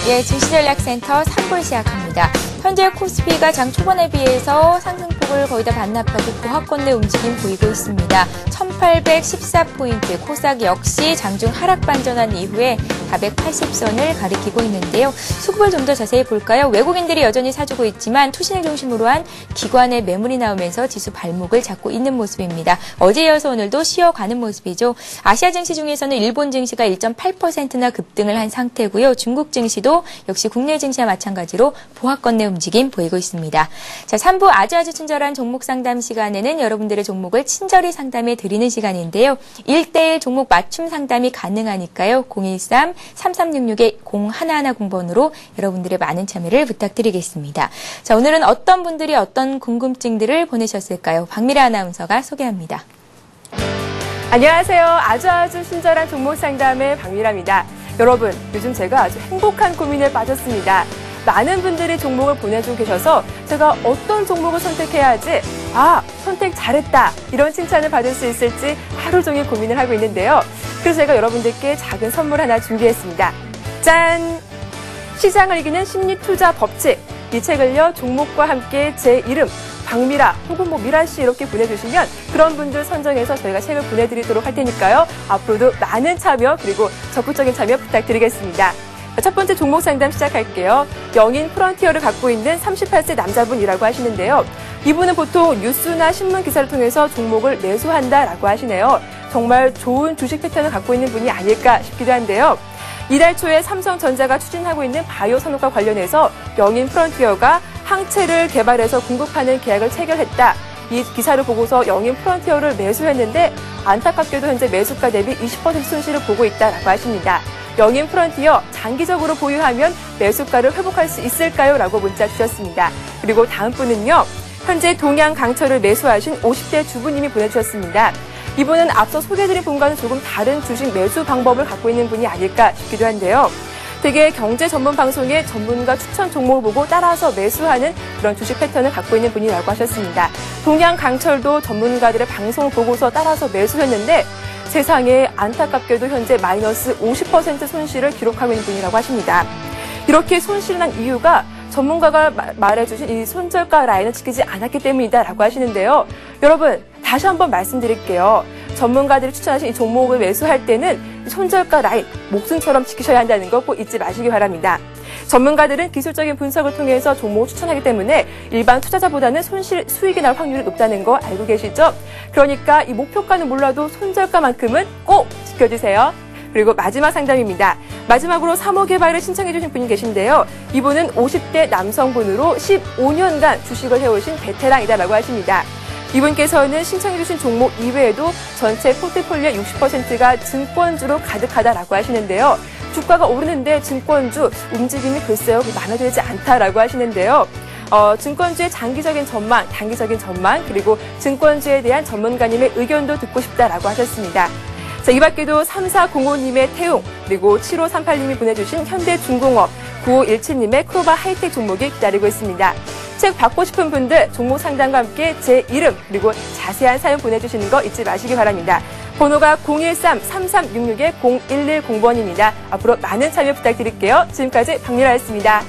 예, 증시전략센터 3부 시작합니다. 현재 코스피가 장 초반에 비해서 상승폭을 거의 다 반납하고 보합권 내 움직임 보이고 있습니다. 1814포인트, 코스닥 역시 장중 하락 반전한 이후에 480선을 가리키고 있는데요. 수급을 좀 더 자세히 볼까요? 외국인들이 여전히 사주고 있지만 투신을 중심으로 한 기관의 매물이 나오면서 지수 발목을 잡고 있는 모습입니다. 어제 이어서 오늘도 쉬어가는 모습이죠. 아시아 증시 중에서는 일본 증시가 1.8%나 급등을 한 상태고요. 중국 증시도 역시 국내 증시와 마찬가지로 보합권 내 움직임 보이고 있습니다. 자, 3부 아주 친절한 종목 상담 시간에는 여러분들의 종목을 친절히 상담해 드리는 시간인데요. 1대1 종목 맞춤 상담이 가능하니까요. 013-3366-0110번으로 여러분들의 많은 참여를 부탁드리겠습니다. 자, 오늘은 어떤 분들이 어떤 궁금증들을 보내셨을까요? 박미래 아나운서가 소개합니다. 안녕하세요. 아주 친절한 종목 상담의 박미라입니다. 여러분, 요즘 제가 아주 행복한 고민에 빠졌습니다. 많은 분들이 종목을 보내주고 계셔서 제가 어떤 종목을 선택해야 하지, 선택 잘했다, 이런 칭찬을 받을 수 있을지 하루 종일 고민을 하고 있는데요. 그래서 제가 여러분들께 작은 선물 하나 준비했습니다. 짠! 시장을 이기는 심리투자 법칙. 이 책을요, 종목과 함께 제 이름, 박미라 혹은 미라씨 이렇게 보내주시면 그런 분들 선정해서 저희가 책을 보내드리도록 할 테니까요. 앞으로도 많은 참여 그리고 적극적인 참여 부탁드리겠습니다. 첫 번째 종목 상담 시작할게요. 영인 프론티어를 갖고 있는 38세 남자분이라고 하시는데요. 이분은 보통 뉴스나 신문 기사를 통해서 종목을 매수한다라고 하시네요. 정말 좋은 주식 패턴을 갖고 있는 분이 아닐까 싶기도 한데요. 이달 초에 삼성전자가 추진하고 있는 바이오 산업과 관련해서 영인 프론티어가 항체를 개발해서 공급하는 계약을 체결했다. 이 기사를 보고서 영인 프론티어를 매수했는데 안타깝게도 현재 매수가 대비 20% 손실을 보고 있다라고 하십니다. 영인 프론티어 장기적으로 보유하면 매수가를 회복할 수 있을까요? 라고 문자 주셨습니다. 그리고 다음 분은요. 현재 동양강철을 매수하신 50대 주부님이 보내주셨습니다. 이분은 앞서 소개해드린 분과는 조금 다른 주식 매수 방법을 갖고 있는 분이 아닐까 싶기도 한데요. 되게 경제 전문 방송의 전문가 추천 종목을 보고 따라서 매수하는 그런 주식 패턴을 갖고 있는 분이라고 하셨습니다. 동양강철도 전문가들의 방송을 보고서 따라서 매수했는데 세상에 안타깝게도 현재 마이너스 50% 손실을 기록하고 있는 분이라고 하십니다. 이렇게 손실을 난 이유가 전문가가 말해주신 이 손절가 라인을 지키지 않았기 때문이다라고 하시는데요. 여러분, 다시 한번 말씀드릴게요. 전문가들이 추천하신 이 종목을 매수할 때는 손절가 라인, 목숨처럼 지키셔야 한다는 거 꼭 잊지 마시기 바랍니다. 전문가들은 기술적인 분석을 통해서 종목을 추천하기 때문에 일반 투자자보다는 수익이 날 확률이 높다는 거 알고 계시죠? 그러니까 이 목표가는 몰라도 손절가만큼은 꼭 지켜주세요. 그리고 마지막 상담입니다. 마지막으로 사모개발을 신청해 주신 분이 계신데요. 이분은 50대 남성분으로 15년간 주식을 해오신 베테랑이다라고 하십니다. 이분께서는 신청해 주신 종목 이외에도 전체 포트폴리오의 60%가 증권주로 가득하다라고 하시는데요. 주가가 오르는데 증권주 움직임이 글쎄요 마음에 들지 않다라고 하시는데요. 증권주의 장기적인 전망, 단기적인 전망, 그리고 증권주에 대한 전문가님의 의견도 듣고 싶다라고 하셨습니다. 자, 이 밖에도 3405님의 태웅, 그리고 7538님이 보내주신 현대중공업, 9517님의 크로바 하이텍 종목이 기다리고 있습니다. 책 받고 싶은 분들 종목 상담과 함께 제 이름 그리고 자세한 사연 보내주시는 거 잊지 마시기 바랍니다. 번호가 013-3366-0110번입니다. 앞으로 많은 참여 부탁드릴게요. 지금까지 박미라였습니다.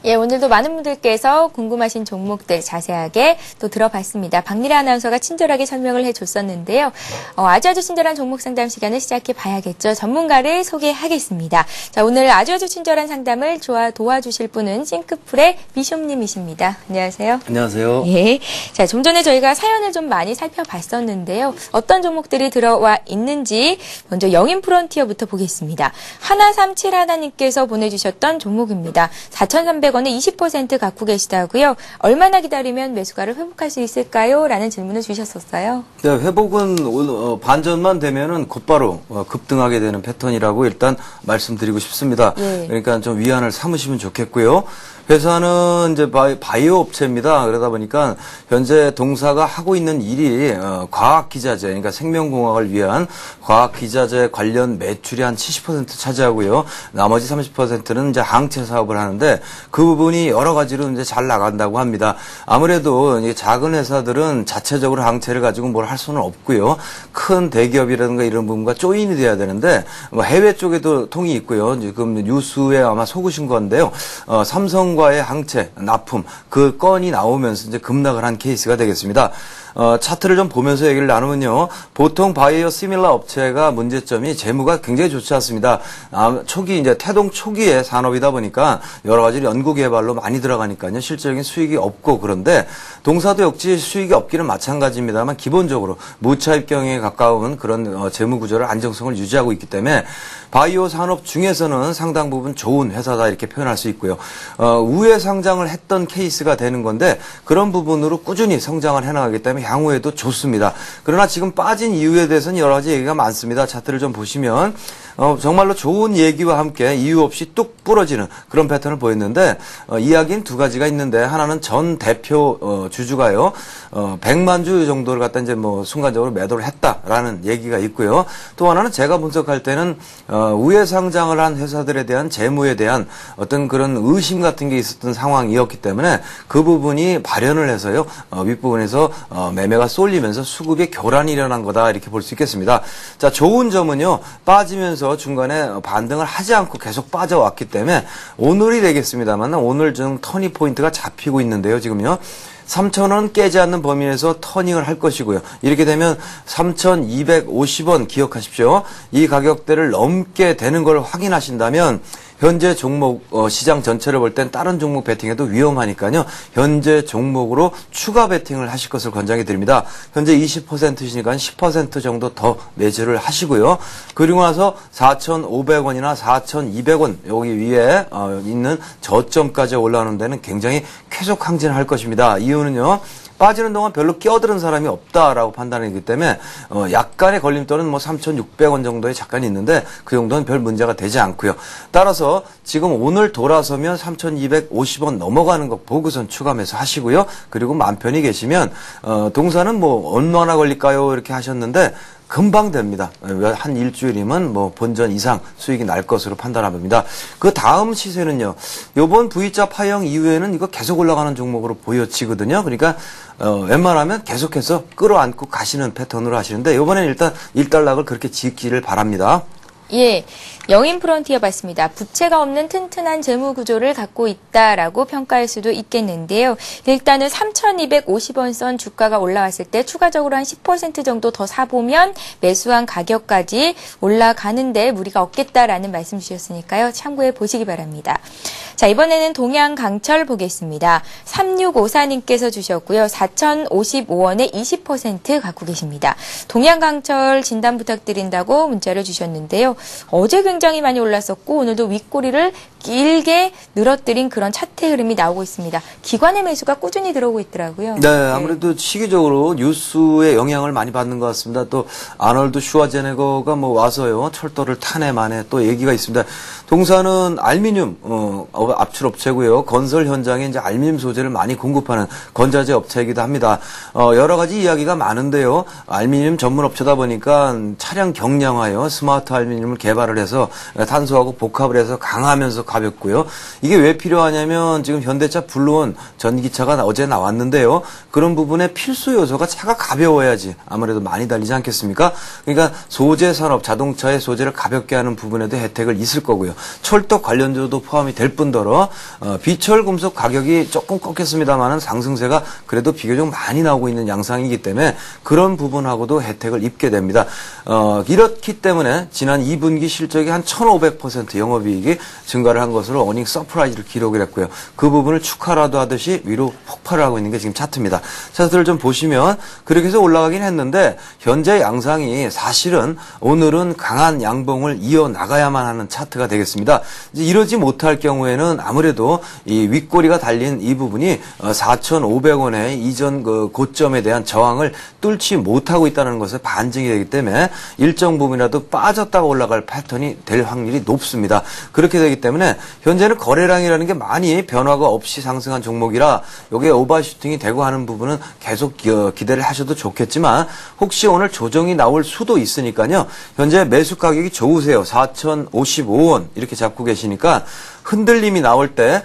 예, 오늘도 많은 분들께서 궁금하신 종목들 자세하게 또 들어봤습니다. 박미라 아나운서가 친절하게 설명을 해줬었는데요. 아주 친절한 종목 상담 시간을 시작해 봐야겠죠. 전문가를 소개하겠습니다. 자, 오늘 아주 친절한 상담을 도와주실 분은 싱크풀의 미숍님이십니다. 안녕하세요. 안녕하세요. 예. 자, 좀 전에 저희가 사연을 좀 많이 살펴봤었는데요. 어떤 종목들이 들어와 있는지 먼저 영인 프론티어부터 보겠습니다. 하나37 하나님께서 보내주셨던 종목입니다. 4,300원에 20% 갖고 계시다고요. 얼마나 기다리면 매수가를 회복할 수 있을까요? 라는 질문을 주셨었어요. 네, 회복은 반전만 되면은 곧바로 급등하게 되는 패턴이라고 일단 말씀드리고 싶습니다. 예. 그러니까 좀 위안을 삼으시면 좋겠고요. 회사는 이제 바이오 업체입니다. 그러다 보니까 현재 동사가 하고 있는 일이 과학기자재, 그러니까 생명공학을 위한 과학기자재 관련 매출이 한 70% 차지하고요. 나머지 30%는 이제 항체 사업을 하는데 그 그 부분이 여러 가지로 이제 잘 나간다고 합니다. 아무래도 이제 작은 회사들은 자체적으로 항체를 가지고 뭘 할 수는 없고요. 큰 대기업이라든가 이런 부분과 조인이 돼야 되는데 뭐 해외 쪽에도 통이 있고요. 지금 뉴스에 아마 속으신 건데요. 삼성과의 항체 납품 그 건이 나오면서 이제 급락을 한 케이스가 되겠습니다. 차트를 좀 보면서 얘기를 나누면요. 보통 바이오 시밀러 업체가 문제점이 재무가 굉장히 좋지 않습니다. 초기 이제 태동 초기의 산업이다 보니까 여러 가지 연구 개발로 많이 들어가니까요. 실질적인 수익이 없고 그런데 동사도 역시 수익이 없기는 마찬가지입니다만 기본적으로 무차입경에 가까운 그런 재무 구조를 안정성을 유지하고 있기 때문에 바이오 산업 중에서는 상당 부분 좋은 회사다 이렇게 표현할 수 있고요. 우회 상장을 했던 케이스가 되는 건데 그런 부분으로 꾸준히 성장을 해나가기 때문에 향후에도 좋습니다. 그러나 지금 빠진 이유에 대해서는 여러 가지 얘기가 많습니다. 차트를 좀 보시면 정말로 좋은 얘기와 함께 이유 없이 뚝 부러지는 그런 패턴을 보였는데 이야기는 두 가지가 있는데 하나는 전 대표 주주가요 100만 주 정도를 갖다 이제 뭐 순간적으로 매도를 했다라는 얘기가 있고요. 또 하나는 제가 분석할 때는 우회 상장을 한 회사들에 대한 재무에 대한 어떤 그런 의심 같은 게 있었던 상황이었기 때문에 그 부분이 발현을 해서요 윗부분에서 매매가 쏠리면서 수급의 교란이 일어난 거다 이렇게 볼 수 있겠습니다. 자, 좋은 점은요 빠지면서 중간에 반등을 하지 않고 계속 빠져왔기 때문에 오늘이 되겠습니다만 오늘 좀 터닝 포인트가 잡히고 있는데요. 지금요. 3,000원 깨지 않는 범위 내에서 터닝을 할 것이고요. 이렇게 되면 3,250원 기억하십시오. 이 가격대를 넘게 되는 걸 확인하신다면 현재 종목 시장 전체를 볼 땐 다른 종목 베팅해도 위험하니까요. 현재 종목으로 추가 베팅을 하실 것을 권장해 드립니다. 현재 20%시니까 10% 정도 더 매수를 하시고요. 그리고 나서 4,500원이나 4,200원 여기 위에 있는 저점까지 올라오는 데는 굉장히 쾌속 항진할 것입니다. 이유는요. 빠지는 동안 별로 끼어드는 사람이 없다라고 판단이기 때문에 약간의 걸림돌은 뭐 3,600원 정도에 잠깐 있는데 그 정도는 별 문제가 되지 않고요. 따라서 지금 오늘 돌아서면 3,250원 넘어가는 거 보고선 추가 매수 하시고요. 그리고 맘 편히 계시면 동사는 뭐 얼마나 걸릴까요? 이렇게 하셨는데 금방 됩니다. 한 일주일이면 뭐 본전 이상 수익이 날 것으로 판단합니다. 그 다음 시세는요. 요번 V자 파형 이후에는 이거 계속 올라가는 종목으로 보여지거든요. 그러니까 웬만하면 계속해서 끌어안고 가시는 패턴으로 하시는데 요번엔 일단 일단락을 그렇게 지키기를 바랍니다. 예, 영인 프론티어 봤습니다. 부채가 없는 튼튼한 재무 구조를 갖고 있다라고 평가할 수도 있겠는데요. 일단은 3,250원 선 주가가 올라왔을 때 추가적으로 한 10% 정도 더 사보면 매수한 가격까지 올라가는데 무리가 없겠다라는 말씀 주셨으니까요. 참고해 보시기 바랍니다. 자, 이번에는 동양강철 보겠습니다. 3654님께서 주셨고요. 4,055원에 20% 갖고 계십니다. 동양강철 진단 부탁드린다고 문자를 주셨는데요. 어제 굉장히 많이 올랐었고 오늘도 윗꼬리를 길게 늘어뜨린 그런 차트 흐름이 나오고 있습니다. 기관의 매수가 꾸준히 들어오고 있더라고요. 네, 아무래도 시기적으로 뉴스의 영향을 많이 받는 것 같습니다. 또 아놀드 슈와제네거가 뭐 와서요 철도를 타네 마네 또 얘기가 있습니다. 동사는 알미늄 압출 업체고요. 건설 현장에 이제 알미늄 소재를 많이 공급하는 건자재 업체이기도 합니다. 여러 가지 이야기가 많은데요. 알미늄 전문 업체다 보니까 차량 경량화요 스마트 알미늄을 개발을 해서 탄소하고 복합을 해서 강하면서 가볍고요. 이게 왜 필요하냐면 지금 현대차 블루온 전기차가 어제 나왔는데요. 그런 부분에 필수 요소가 차가 가벼워야지 아무래도 많이 달리지 않겠습니까? 그러니까 소재 산업, 자동차의 소재를 가볍게 하는 부분에도 혜택을 있을 거고요. 철도 관련주도 포함이 될 뿐더러 비철 금속 가격이 조금 꺾였습니다만은 상승세가 그래도 비교적 많이 나오고 있는 양상이기 때문에 그런 부분하고도 혜택을 입게 됩니다. 이렇기 때문에 지난 2분기 실적이 한 1,500% 영업이익이 증가를 한 것으로 어닝 서프라이즈를 기록을 했고요. 그 부분을 축하라도 하듯이 위로 폭발을 하고 있는 게 지금 차트입니다. 차트를 좀 보시면 그렇게 해서 올라가긴 했는데 현재 양상이 사실은 오늘은 강한 양봉을 이어나가야만 하는 차트가 되겠습니다. 이제 이러지 못할 경우에는 아무래도 이 윗꼬리가 달린 이 부분이 4,500원의 이전 그 고점에 대한 저항을 뚫지 못하고 있다는 것에 반증이 되기 때문에 일정 부분이라도 빠졌다가 올라갈 패턴이 될 확률이 높습니다. 그렇게 되기 때문에 현재는 거래량이라는 게 많이 변화가 없이 상승한 종목이라 여기에 오버슈팅이 되고 하는 부분은 계속 기대를 하셔도 좋겠지만 혹시 오늘 조정이 나올 수도 있으니까요. 현재 매수 가격이 좋으세요. 4,055원 이렇게 잡고 계시니까 흔들림이 나올 때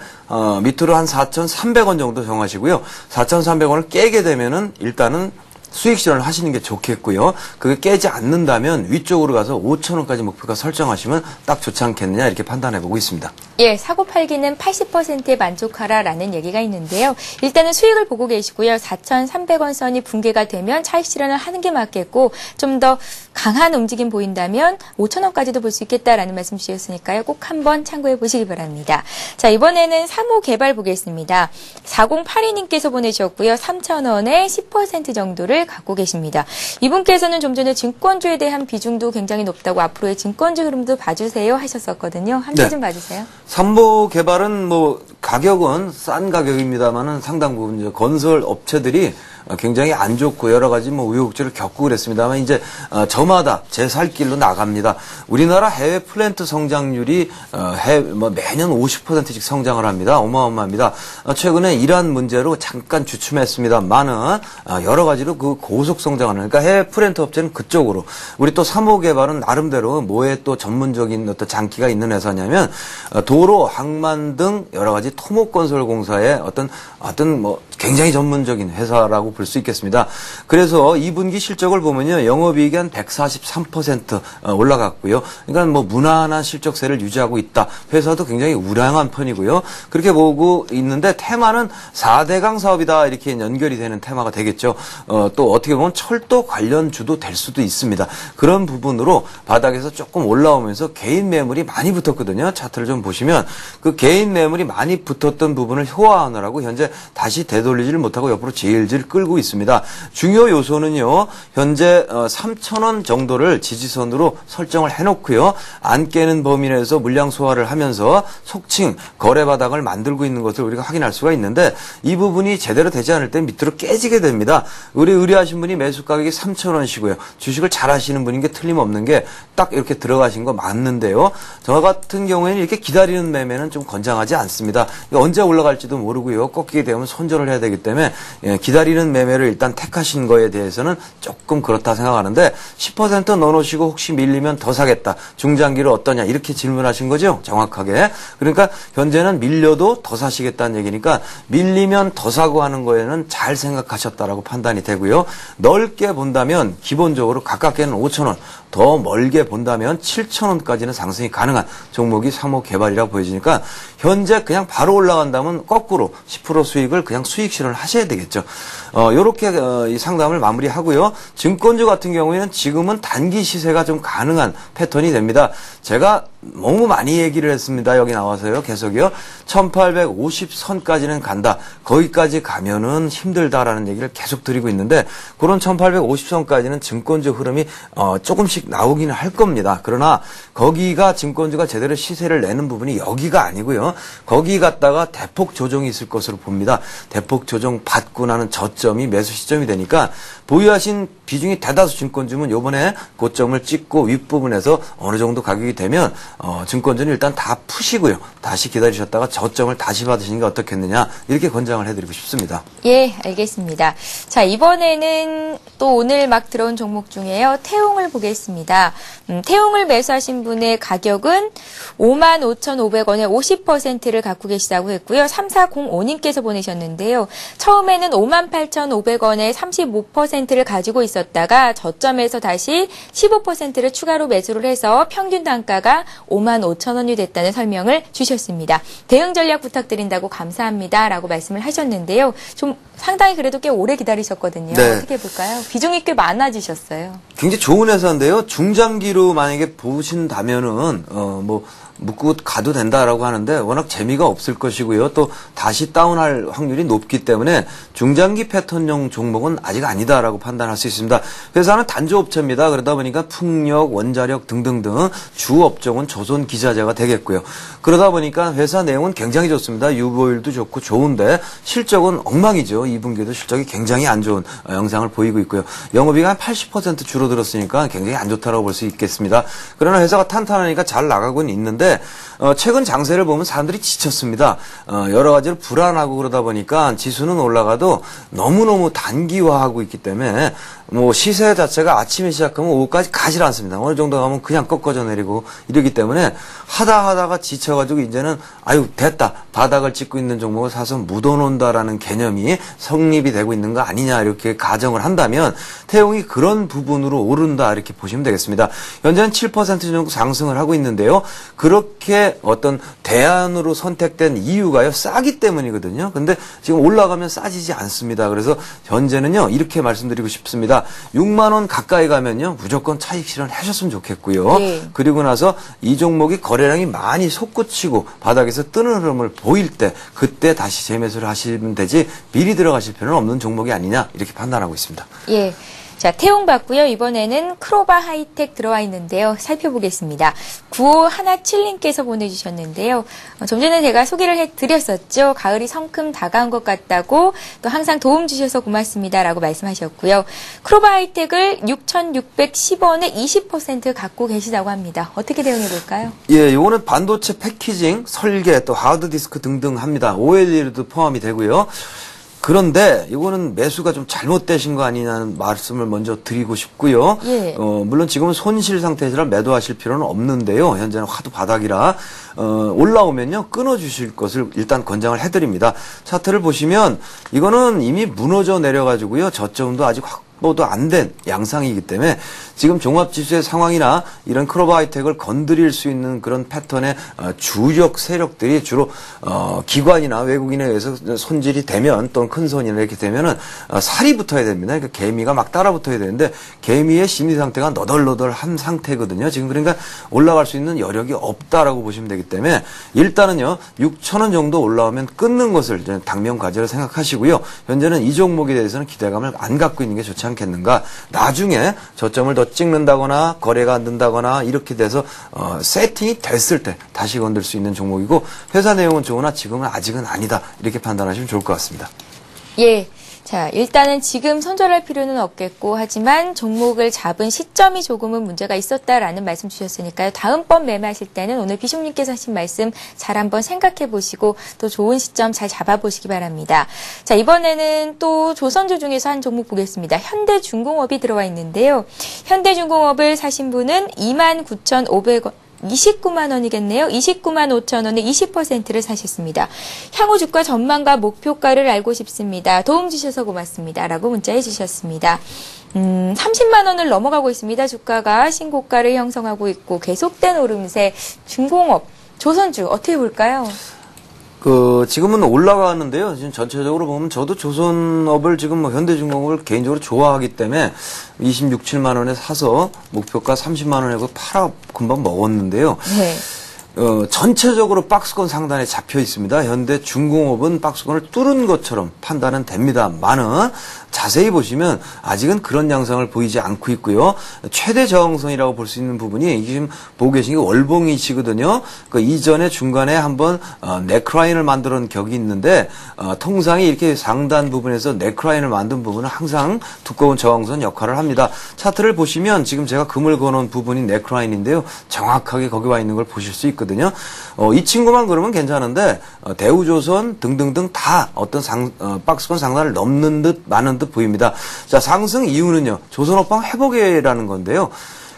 밑으로 한 4,300원 정도 정하시고요. 4,300원을 깨게 되면은 일단은 수익 실현을 하시는 게 좋겠고요. 그게 깨지 않는다면 위쪽으로 가서 5,000원까지 목표가 설정하시면 딱 좋지 않겠느냐 이렇게 판단해보고 있습니다. 예, 사고 팔기는 80%에 만족하라라는 얘기가 있는데요. 일단은 수익을 보고 계시고요. 4,300원 선이 붕괴가 되면 차익 실현을 하는 게 맞겠고 좀 더 강한 움직임 보인다면 5,000원까지도 볼 수 있겠다라는 말씀 주셨으니까요. 꼭 한번 참고해 보시기 바랍니다. 자, 이번에는 3호 개발 보겠습니다. 4082님께서 보내주셨고요. 3,000원에 10% 정도를 갖고 계십니다. 이분께서는 좀 전에 증권주에 대한 비중도 굉장히 높다고 앞으로의 증권주 흐름도 봐주세요 하셨었거든요. 함께 네. 좀 봐주세요. 3호 개발은 뭐 가격은 싼 가격입니다만은 상당 부분 이제 건설 업체들이 굉장히 안 좋고 여러 가지 뭐 우여곡절을 겪고 그랬습니다만 이제 저마다 제 살 길로 나갑니다. 우리나라 해외 플랜트 성장률이 매년 50%씩 성장을 합니다. 어마어마합니다. 최근에 이러한 문제로 잠깐 주춤했습니다만은 여러 가지로 그 고속 성장하는 그러니까 해외 플랜트 업체는 그쪽으로 우리 또 3호 개발은 나름대로 뭐에 또 전문적인 어떤 장기가 있는 회사냐면 도로, 항만 등 여러 가지 토목건설공사의 어떤 뭐 굉장히 전문적인 회사라고 볼 수 있겠습니다. 그래서 2분기 실적을 보면요. 영업이익이 한 143% 올라갔고요. 그러니까 뭐 무난한 실적세를 유지하고 있다. 회사도 굉장히 우량한 편이고요. 그렇게 보고 있는데 테마는 4대강 사업이다. 이렇게 연결이 되는 테마가 되겠죠. 또 어떻게 보면 철도 관련주도 될 수도 있습니다. 그런 부분으로 바닥에서 조금 올라오면서 개인 매물이 많이 붙었거든요. 차트를 좀 보시면 그 개인 매물이 많이 붙었던 부분을 효과하느라고 현재 다시 되돌리지를 못하고 옆으로 질질 끌고 있습니다. 중요 요소는요. 현재 3,000원 정도를 지지선으로 설정을 해놓고요. 안 깨는 범위 내에서 물량 소화를 하면서 속칭 거래 바닥을 만들고 있는 것을 우리가 확인할 수가 있는데 이 부분이 제대로 되지 않을 때 밑으로 깨지게 됩니다. 의뢰하신 분이 매수 가격이 3,000원이시고요. 주식을 잘 하시는 분인 게 틀림없는 게 딱 이렇게 들어가신 거 맞는데요. 저 같은 경우에는 이렇게 기다리는 매매는 좀 건장하지 않습니다. 언제 올라갈지도 모르고요. 꺾이게 되면 손절을 해야 되기 때문에 기다리는 매매를 일단 택하신 거에 대해서는 조금 그렇다 생각하는데 10% 넣어놓으시고 혹시 밀리면 더 사겠다. 중장기로 어떠냐 이렇게 질문하신 거죠. 정확하게. 그러니까 현재는 밀려도 더 사시겠다는 얘기니까 밀리면 더 사고 하는 거에는 잘 생각하셨다라고 판단이 되고요. 넓게 본다면 기본적으로 가깝게는 5,000원, 더 멀게 본다면 7,000원까지는 상승이 가능한 종목이 3호 개발이라고 보여지니까 현재 그냥 바로 올라간다면 거꾸로 10% 수익을 그냥 수익 실현을 하셔야 되겠죠. 요렇게 이 상담을 마무리하고요. 증권주 같은 경우에는 지금은 단기 시세가 좀 가능한 패턴이 됩니다. 제가 너무 많이 얘기를 했습니다. 여기 나와서요. 계속요. 1850선까지는 간다. 거기까지 가면은 힘들다라는 얘기를 계속 드리고 있는데 그런 1850선까지는 증권주 흐름이 조금씩 나오기는 할 겁니다. 그러나 거기가 증권주가 제대로 시세를 내는 부분이 여기가 아니고요. 거기 갔다가 대폭 조정이 있을 것으로 봅니다. 대폭 조정 받고 나는 저점이 매수 시점이 되니까 보유하신 비중이 대다수 증권주면 요번에 고점을 찍고 윗부분에서 어느 정도 가격이 되면 증권주는 일단 다 푸시고요. 다시 기다리셨다가 저점을 다시 받으시는 게 어떻겠느냐 이렇게 권장을 해드리고 싶습니다. 예, 알겠습니다. 자, 이번에는 또 오늘 막 들어온 종목 중에요. 태용을 보겠습니다. 태용을 매수하신 분의 가격은 55,500원에 50%를 갖고 계시다고 했고요. 3405님께서 보내셨는데요. 처음에는 58,500원에 35%를 가지고 있었다가 저점에서 다시 15%를 추가로 매수를 해서 평균 단가가 55,000원이 됐다는 설명을 주셨습니다. 대응 전략 부탁드린다고 감사합니다. 라고 말씀을 하셨는데요. 좀 상당히 그래도 꽤 오래 기다리셨거든요. 네. 어떻게 볼까요? 비중이 꽤 많아지셨어요. 굉장히 좋은 회사인데요. 중장기로 만약에 보신다면은 뭐 묶고 가도 된다라고 하는데 워낙 재미가 없을 것이고요. 또 다시 다운할 확률이 높기 때문에 중장기 패턴용 종목은 아직 아니다라고 판단할 수 있습니다. 회사는 단조업체입니다. 그러다 보니까 풍력, 원자력 등등등 주 업종은 조선기자재가 되겠고요. 그러다 보니까 회사 내용은 굉장히 좋습니다. 유보율도 좋고 좋은데 실적은 엉망이죠. 2분기도 실적이 굉장히 안 좋은 영상을 보이고 있고요. 좋겠고요. 영업이익이 한 80% 줄어들었으니까 굉장히 안 좋다라고 볼 수 있겠습니다. 그러나 회사가 탄탄하니까 잘 나가고는 있는데 최근 장세를 보면 사람들이 지쳤습니다. 여러 가지로 불안하고 그러다 보니까 지수는 올라가도 너무너무 단기화하고 있기 때문에 뭐 시세 자체가 아침에 시작하면 오후까지 가지 않습니다. 어느 정도 가면 그냥 꺾어져 내리고 이러기 때문에 하다가 지쳐가지고 이제는 아유 됐다 바닥을 찍고 있는 종목을 사서 묻어놓는다라는 개념이 성립이 되고 있는 거 아니냐 이렇게 가정을 한다면 태용이 그런 부분으로 오른다 이렇게 보시면 되겠습니다. 현재는 7% 정도 상승을 하고 있는데요. 그렇게 어떤 대안으로 선택된 이유가요 싸기 때문이거든요. 근데 지금 올라가면 싸지지 않습니다. 그래서 현재는요 이렇게 말씀드리고 싶습니다. 6만 원 가까이 가면요 무조건 차익 실현하셨으면 좋겠고요. 네. 그리고 나서 이 종목이 거래량이 많이 솟구치고 바닥에서 뜨는 흐름을 보일 때 그때 다시 재매수를 하시면 되지 미리 들어가실 필요는 없는 종목이 아니냐 이렇게 판단하고 있습니다. 예. 자, 태용 봤고요. 이번에는 크로바 하이텍 들어와 있는데요. 살펴보겠습니다. 9517님께서 보내주셨는데요. 좀 전에 제가 소개를 해드렸었죠. 가을이 성큼 다가온 것 같다고 또 항상 도움 주셔서 고맙습니다라고 말씀하셨고요. 크로바 하이텍을 6,610원에 20% 갖고 계시다고 합니다. 어떻게 대응해 볼까요? 예, 요거는 반도체 패키징, 설계, 또 하드디스크 등등 합니다. OLED도 포함이 되고요. 그런데 이거는 매수가 좀 잘못되신 거 아니냐는 말씀을 먼저 드리고 싶고요. 예. 물론 지금은 손실 상태시라 매도하실 필요는 없는데요. 현재는 화두 바닥이라 올라오면요 끊어주실 것을 일단 권장을 해드립니다. 차트를 보시면 이거는 이미 무너져 내려가지고요 저점도 아직 확보도 안 된 양상이기 때문에 지금 종합지수의 상황이나 이런 크로바 하이텍을 건드릴 수 있는 그런 패턴의 주력 세력들이 주로 기관이나 외국인에 의해서 손질이 되면 또는 큰 손이나 이렇게 되면은 살이 붙어야 됩니다. 그러니까 개미가 막 따라 붙어야 되는데 개미의 심리 상태가 너덜너덜한 상태거든요. 지금 그러니까 올라갈 수 있는 여력이 없다라고 보시면 되기 때문에 일단은요 6,000원 정도 올라오면 끊는 것을 당면 과제로 생각하시고요. 현재는 이 종목에 대해서는 기대감을 안 갖고 있는 게 좋지 않겠는가. 나중에 저점을 더 찍는다거나 거래가 안 된다거나 이렇게 돼서 세팅이 됐을 때 다시 건들 수 있는 종목이고 회사 내용은 좋으나 지금은 아직은 아니다 이렇게 판단하시면 좋을 것 같습니다. 예. 자, 일단은 지금 손절할 필요는 없겠고 하지만 종목을 잡은 시점이 조금은 문제가 있었다라는 말씀 주셨으니까요. 다음번 매매하실 때는 오늘 비숍님께서 하신 말씀 잘 한번 생각해 보시고 또 좋은 시점 잘 잡아보시기 바랍니다. 자, 이번에는 또 조선주 중에서 한 종목 보겠습니다. 현대중공업이 들어와 있는데요. 현대중공업을 사신 분은 29,500원. 29만 원이겠네요. 29만 5천 원에 20%를 사셨습니다. 향후 주가 전망과 목표가를 알고 싶습니다. 도움 주셔서 고맙습니다. 라고 문자해 주셨습니다. 30만 원을 넘어가고 있습니다. 주가가 신고가를 형성하고 있고 계속된 오름세 중공업, 조선주 어떻게 볼까요? 지금은 올라가는데요. 지금 전체적으로 보면 저도 조선업을 지금 현대중공업을 개인적으로 좋아하기 때문에 26, 7만 원에 사서 목표가 30만 원에 팔아 금방 먹었는데요. 네. 전체적으로 박스권 상단에 잡혀 있습니다. 현대중공업은 박스권을 뚫은 것처럼 판단은 됩니다만은 자세히 보시면 아직은 그런 양상을 보이지 않고 있고요. 최대 저항선이라고 볼 수 있는 부분이 이게 지금 보고 계신 게 월봉이시거든요. 그 이전에 중간에 한번 네크라인을 만들어 놓은 격이 있는데 통상이 이렇게 상단 부분에서 네크라인을 만든 부분은 항상 두꺼운 저항선 역할을 합니다. 차트를 보시면 지금 제가 금을 그어놓은 부분이 네크라인인데요. 정확하게 거기 와 있는 걸 보실 수 있거든요. 이 친구만 그러면 괜찮은데 대우조선 등등등 다 어떤 박스권 상단을 넘는 듯 마는 듯 보입니다. 자, 상승 이유는요. 조선업황 회복이라는 건데요.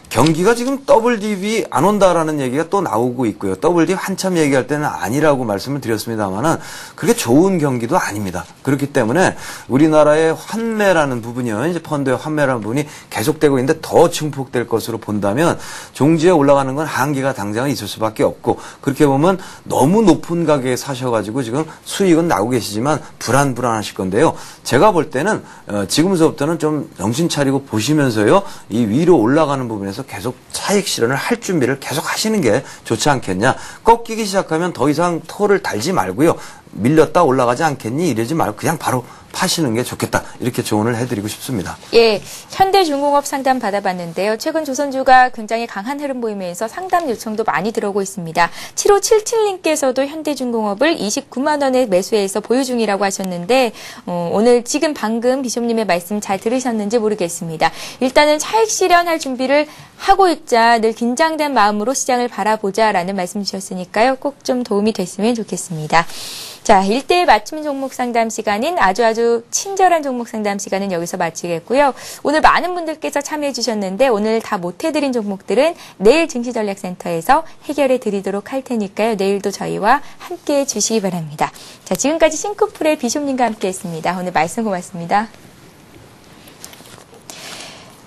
경기가 지금 WDV 안 온다라는 얘기가 또 나오고 있고요. WDV 한참 얘기할 때는 아니라고 말씀을 드렸습니다만은 그게 좋은 경기도 아닙니다. 그렇기 때문에 우리나라의 환매라는 부분이요. 이제 펀드의 환매라는 부분이 계속되고 있는데 더 증폭될 것으로 본다면 종지에 올라가는 건 한계가 당장은 있을 수밖에 없고 그렇게 보면 너무 높은 가격에 사셔가지고 지금 수익은 나오고 계시지만 불안하실 건데요. 제가 볼 때는 지금서부터는 좀 정신 차리고 보시면서요. 이 위로 올라가는 부분에서 계속 차익 실현을 할 준비를 계속 하시는 게 좋지 않겠냐. 꺾이기 시작하면 더 이상 토를 달지 말고요. 밀렸다 올라가지 않겠니? 이러지 말고 그냥 바로 파시는 게 좋겠다. 이렇게 조언을 해드리고 싶습니다. 예, 현대중공업 상담 받아봤는데요. 최근 조선주가 굉장히 강한 흐름 보이면서 상담 요청도 많이 들어오고 있습니다. 7577님께서도 현대중공업을 29만 원에 매수해서 보유 중이라고 하셨는데 오늘 지금 방금 비숍님의 말씀 잘 들으셨는지 모르겠습니다. 일단은 차익 실현할 준비를 하고 있자 늘 긴장된 마음으로 시장을 바라보자라는 말씀 주셨으니까요. 꼭 좀 도움이 됐으면 좋겠습니다. 자, 1대1 맞춤 종목 상담 시간인 아주 친절한 종목 상담 시간은 여기서 마치겠고요. 오늘 많은 분들께서 참여해 주셨는데 오늘 다 못해드린 종목들은 내일 증시전략센터에서 해결해 드리도록 할 테니까요. 내일도 저희와 함께해 주시기 바랍니다. 자, 지금까지 싱크풀의 비숍님과 함께했습니다. 오늘 말씀 고맙습니다.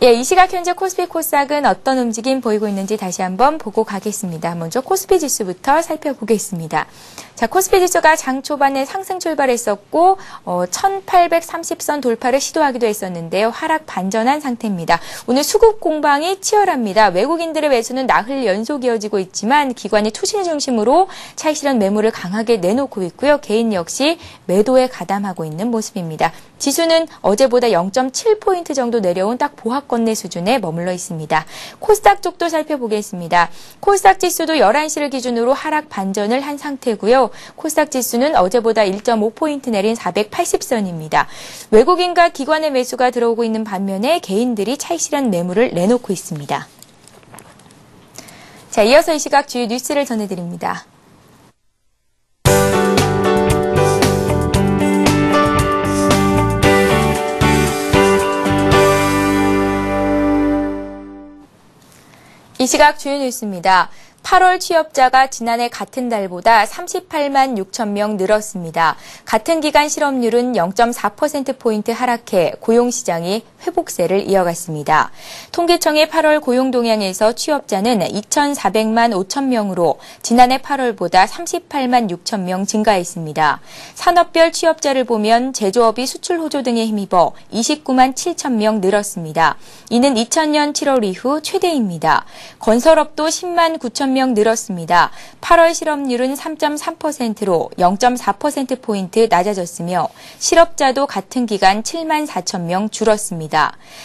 예, 이 시각 현재 코스피 코스닥은 어떤 움직임 보이고 있는지 다시 한번 보고 가겠습니다. 먼저 코스피 지수부터 살펴보겠습니다. 자, 코스피 지수가 장 초반에 상승 출발했었고 1830선 돌파를 시도하기도 했었는데요. 하락 반전한 상태입니다. 오늘 수급 공방이 치열합니다. 외국인들의 매수는 나흘 연속 이어지고 있지만 기관이 투신 중심으로 차익 실현 매물을 강하게 내놓고 있고요. 개인 역시 매도에 가담하고 있는 모습입니다. 지수는 어제보다 0.7포인트 정도 내려온 딱 보합권내 수준에 머물러 있습니다. 코스닥 쪽도 살펴보겠습니다. 코스닥 지수도 11시를 기준으로 하락 반전을 한 상태고요. 코스닥 지수는 어제보다 1.5포인트 내린 480선입니다. 외국인과 기관의 매수가 들어오고 있는 반면에 개인들이 차익 실현 매물을 내놓고 있습니다. 자, 이어서 이 시각 주요 뉴스를 전해드립니다. 이 시각 주요 뉴스입니다. 8월 취업자가 지난해 같은 달보다 38만 6천 명 늘었습니다. 같은 기간 실업률은 0.4%포인트 하락해 고용시장이 회복세를 이어갔습니다. 통계청의 8월 고용 동향에서 취업자는 2,400만 5천 명으로 지난해 8월보다 38만 6천 명 증가했습니다. 산업별 취업자를 보면 제조업이 수출 호조 등에 힘입어 29만 7천 명 늘었습니다. 이는 2000년 7월 이후 최대입니다. 건설업도 10만 9천 명 늘었습니다. 8월 실업률은 3.3%로 0.4%포인트 낮아졌으며 실업자도 같은 기간 7만 4천 명 줄었습니다.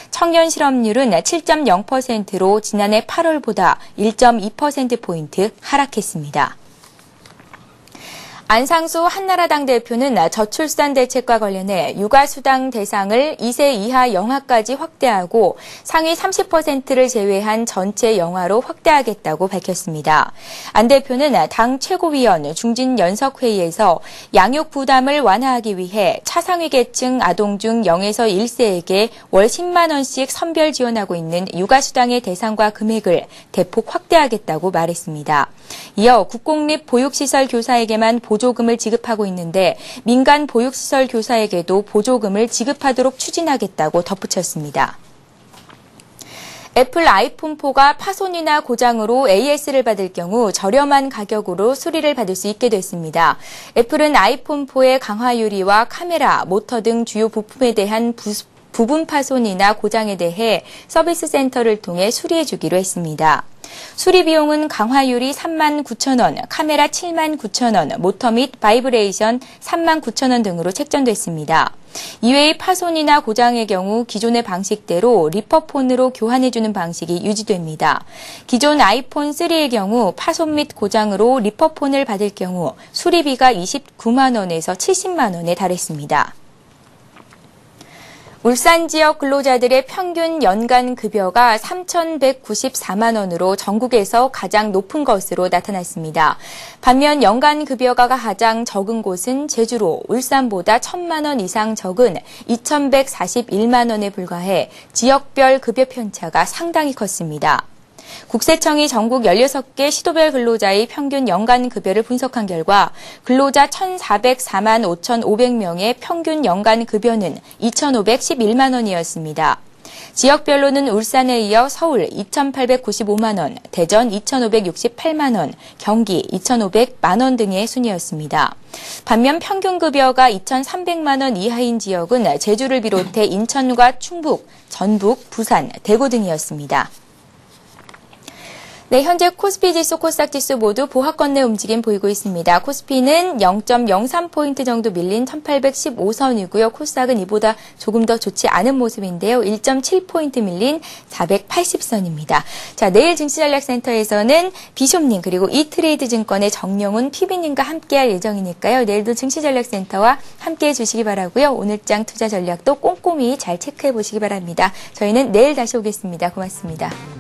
청년 실업률은 7.0%로 지난해 8월보다 1.2%포인트 하락했습니다. 안상수 한나라당 대표는 저출산 대책과 관련해 육아수당 대상을 2세 이하 영아까지 확대하고 상위 30%를 제외한 전체 영아로 확대하겠다고 밝혔습니다. 안 대표는 당 최고위원 중진연석회의에서 양육 부담을 완화하기 위해 차상위 계층 아동 중 0에서 1세에게 월 10만 원씩 선별 지원하고 있는 육아수당의 대상과 금액을 대폭 확대하겠다고 말했습니다. 이어 국공립 보육시설 교사에게만 보조금을 지급하고 있는데 민간 보육시설 교사에게도 보조금을 지급하도록 추진하겠다고 덧붙였습니다. 애플 아이폰 4가 파손이나 고장으로 AS를 받을 경우 저렴한 가격으로 수리를 받을 수 있게 됐습니다. 애플은 아이폰 4의 강화 유리와 카메라, 모터 등 주요 부품에 대한 부분 파손이나 고장에 대해 서비스 센터를 통해 수리해 주기로 했습니다. 수리 비용은 강화 유리 3만 9천 원, 카메라 7만 9천 원, 모터 및 바이브레이션 3만 9천 원 등으로 책정됐습니다. 이외의 파손이나 고장의 경우 기존의 방식대로 리퍼폰으로 교환해주는 방식이 유지됩니다. 기존 아이폰 3의 경우 파손 및 고장으로 리퍼폰을 받을 경우 수리비가 29만 원에서 70만 원에 달했습니다. 울산 지역 근로자들의 평균 연간 급여가 3,194만 원으로 전국에서 가장 높은 것으로 나타났습니다. 반면 연간 급여가 가장 적은 곳은 제주로 울산보다 1,000만 원 이상 적은 2,141만 원에 불과해 지역별 급여 편차가 상당히 컸습니다. 국세청이 전국 16개 시도별 근로자의 평균 연간 급여를 분석한 결과 근로자 1,404만 5,500명의 평균 연간 급여는 2,511만 원이었습니다. 지역별로는 울산에 이어 서울 2,895만 원, 대전 2,568만 원, 경기 2,500만 원 등의 순이었습니다. 반면 평균 급여가 2,300만 원 이하인 지역은 제주를 비롯해 인천과 충북, 전북, 부산, 대구 등이었습니다. 네, 현재 코스피 지수, 코스닥 지수 모두 보합권 내 움직임 보이고 있습니다. 코스피는 0.03포인트 정도 밀린 1815선이고요. 코스닥은 이보다 조금 더 좋지 않은 모습인데요. 1.7포인트 밀린 480선입니다. 자, 내일 증시전략센터에서는 비숍님 그리고 이트레이드 증권의 정명훈 PB님과 함께할 예정이니까요. 내일도 증시전략센터와 함께해 주시기 바라고요. 오늘장 투자 전략도 꼼꼼히 잘 체크해 보시기 바랍니다. 저희는 내일 다시 오겠습니다. 고맙습니다.